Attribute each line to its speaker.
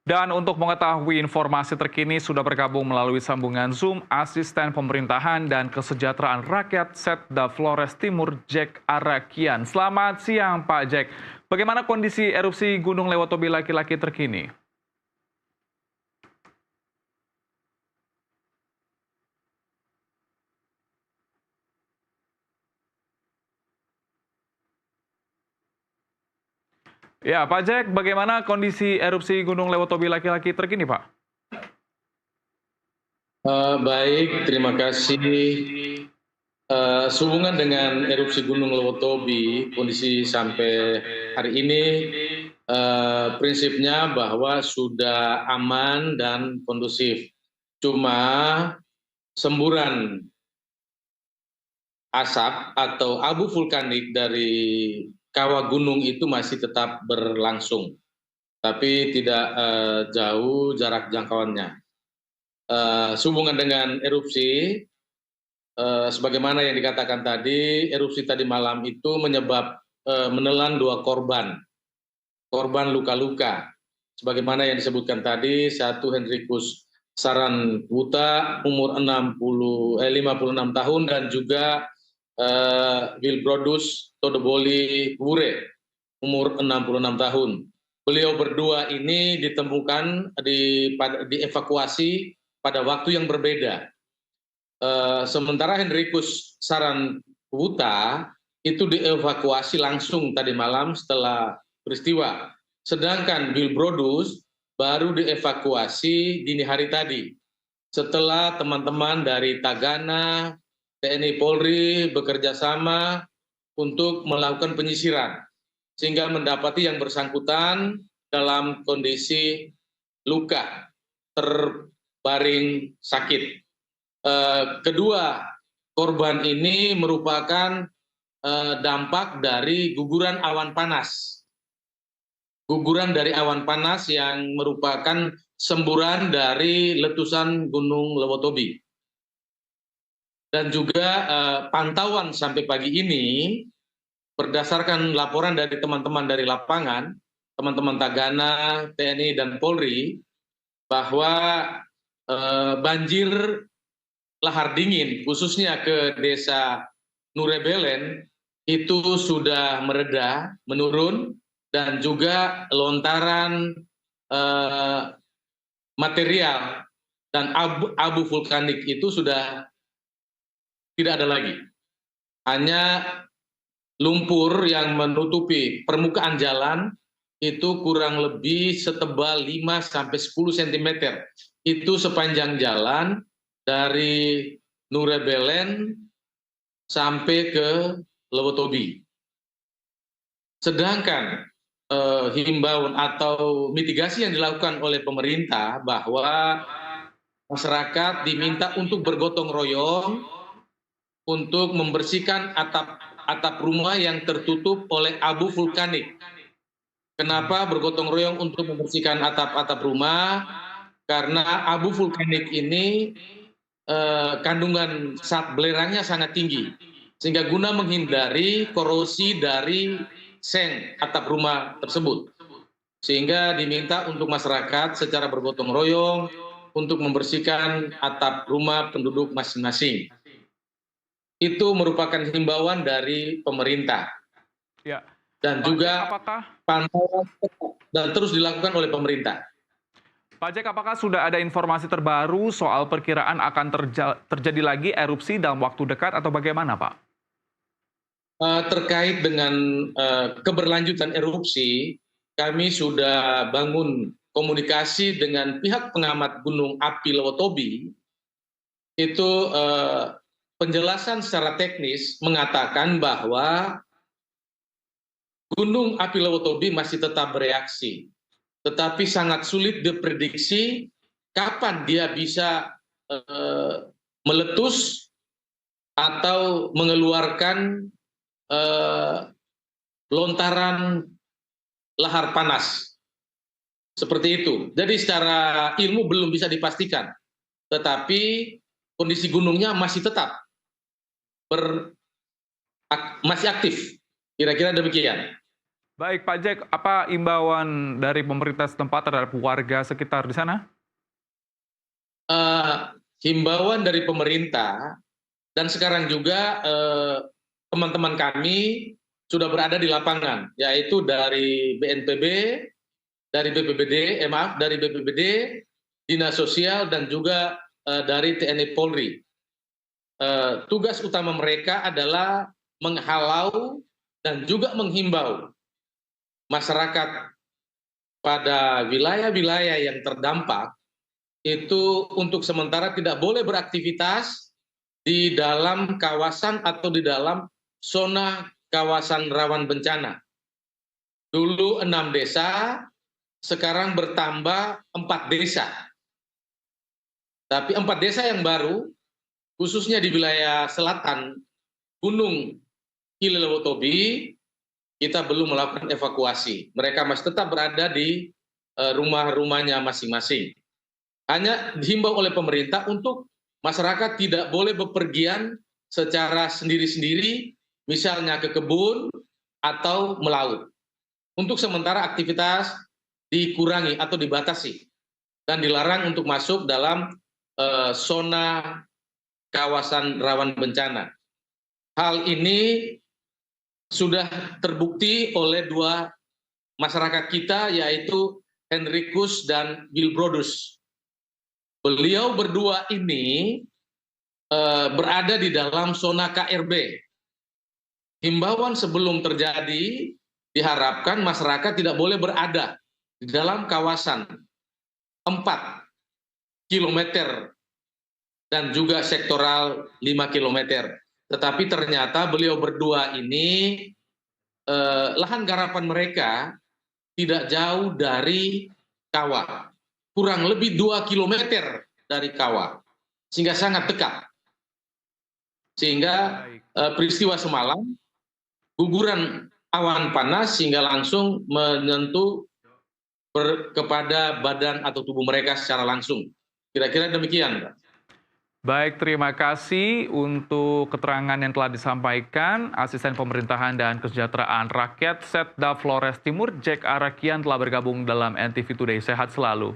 Speaker 1: Dan untuk mengetahui informasi terkini sudah bergabung melalui sambungan Zoom Asisten Pemerintahan dan Kesejahteraan Rakyat Setda Flores Timur Jack Arakian. Selamat siang Pak Jack. Bagaimana kondisi erupsi Gunung Lewotobi laki-laki terkini? Ya, Pak Jack, bagaimana kondisi erupsi Gunung Lewotobi laki-laki terkini, Pak?
Speaker 2: Baik, terima kasih. Sehubungan dengan erupsi Gunung Lewotobi, kondisi sampai hari ini prinsipnya bahwa sudah aman dan kondusif. Cuma semburan asap atau abu vulkanik dari kawah gunung itu masih tetap berlangsung, tapi tidak jauh jarak jangkauannya. Sehubungan dengan erupsi, sebagaimana yang dikatakan tadi, erupsi tadi malam itu menelan 2 korban luka-luka. Sebagaimana yang disebutkan tadi, satu Henrikus Saran Wuta umur 56 tahun dan juga Wilbrodus Todoboli Wure umur 66 tahun. Beliau berdua ini ditemukan dievakuasi pada waktu yang berbeda. Sementara Henrikus Saran Wuta itu dievakuasi langsung tadi malam setelah peristiwa. Sedangkan Wilbrodus baru dievakuasi dini hari tadi. Setelah teman-teman dari Tagana, TNI Polri bekerja sama untuk melakukan penyisiran, sehingga mendapati yang bersangkutan dalam kondisi luka, terbaring sakit. Kedua korban ini merupakan dampak dari guguran awan panas. Guguran dari awan panas yang merupakan semburan dari letusan Gunung Lewotobi. Dan juga pantauan sampai pagi ini, berdasarkan laporan dari teman-teman dari lapangan, teman-teman Tagana, TNI, dan Polri, bahwa banjir lahar dingin, khususnya ke desa Nurebelen, itu sudah mereda, menurun, dan juga lontaran material dan abu vulkanik itu sudah tidak ada lagi. Hanya lumpur yang menutupi permukaan jalan itu kurang lebih setebal 5-10 cm. Itu sepanjang jalan dari Nurebelen sampai ke Lewotobi. Sedangkan himbauan atau mitigasi yang dilakukan oleh pemerintah bahwa masyarakat diminta untuk bergotong royong untuk membersihkan atap rumah yang tertutup oleh abu vulkanik. Kenapa bergotong royong untuk membersihkan atap-atap rumah? Karena abu vulkanik ini kandungan zat belerangnya sangat tinggi, sehingga guna menghindari korosi dari seng atap rumah tersebut, sehingga diminta untuk masyarakat secara bergotong royong untuk membersihkan atap rumah penduduk masing-masing. Itu merupakan himbauan dari pemerintah.
Speaker 1: Ya.
Speaker 2: Dan juga pantauan dan terus dilakukan oleh pemerintah.
Speaker 1: Pak Jack, apakah sudah ada informasi terbaru soal perkiraan akan terjadi lagi erupsi dalam waktu dekat atau bagaimana, Pak?
Speaker 2: Terkait dengan keberlanjutan erupsi, kami sudah bangun komunikasi dengan pihak pengamat Gunung Api Lewotobi. Itu penjelasan secara teknis mengatakan bahwa Gunung Api Lewotobi masih tetap bereaksi, tetapi sangat sulit diprediksi kapan dia bisa meletus atau mengeluarkan lontaran lahar panas. Seperti itu. Jadi secara ilmu belum bisa dipastikan, tetapi kondisi gunungnya masih tetap masih aktif. Kira-kira demikian.
Speaker 1: Baik Pak Jack, apa imbauan dari pemerintah setempat terhadap warga sekitar di sana?
Speaker 2: Eh, Himbauan dari pemerintah dan sekarang juga teman-teman kami sudah berada di lapangan, yaitu dari BNPB, dari BPBD, maaf, dari BPBD, Dinas Sosial, dan juga dari TNI Polri. Tugas utama mereka adalah menghalau dan juga menghimbau masyarakat pada wilayah-wilayah yang terdampak itu untuk sementara tidak boleh beraktivitas di dalam kawasan atau di dalam zona kawasan rawan bencana. Dulu 6 desa, sekarang bertambah 4 desa. Tapi 4 desa yang baru, khususnya di wilayah selatan Gunung Hilir-Lewotobi, kita belum melakukan evakuasi. Mereka masih tetap berada di rumah-rumahnya masing-masing. Hanya dihimbau oleh pemerintah untuk masyarakat tidak boleh bepergian secara sendiri-sendiri, misalnya ke kebun atau melaut. Untuk sementara aktivitas dikurangi atau dibatasi dan dilarang untuk masuk dalam zona kawasan rawan bencana. Hal ini sudah terbukti oleh dua masyarakat kita, yaitu Henrikus dan Wilbrodus. Beliau berdua ini berada di dalam zona KRB. Himbauan sebelum terjadi, diharapkan masyarakat tidak boleh berada di dalam kawasan 4 kilometer dan juga sektoral 5 kilometer. Tetapi ternyata beliau berdua ini lahan garapan mereka tidak jauh dari kawah, kurang lebih 2 kilometer dari kawah, sehingga sangat dekat. Sehingga peristiwa semalam, guguran awan panas sehingga langsung menyentuh kepada badan atau tubuh mereka secara langsung. Kira-kira demikian, Pak.
Speaker 1: Baik, terima kasih untuk keterangan yang telah disampaikan. Asisten Pemerintahan dan Kesejahteraan Rakyat Setda Flores Timur, Jack Arakian telah bergabung dalam NTV Today. Sehat selalu.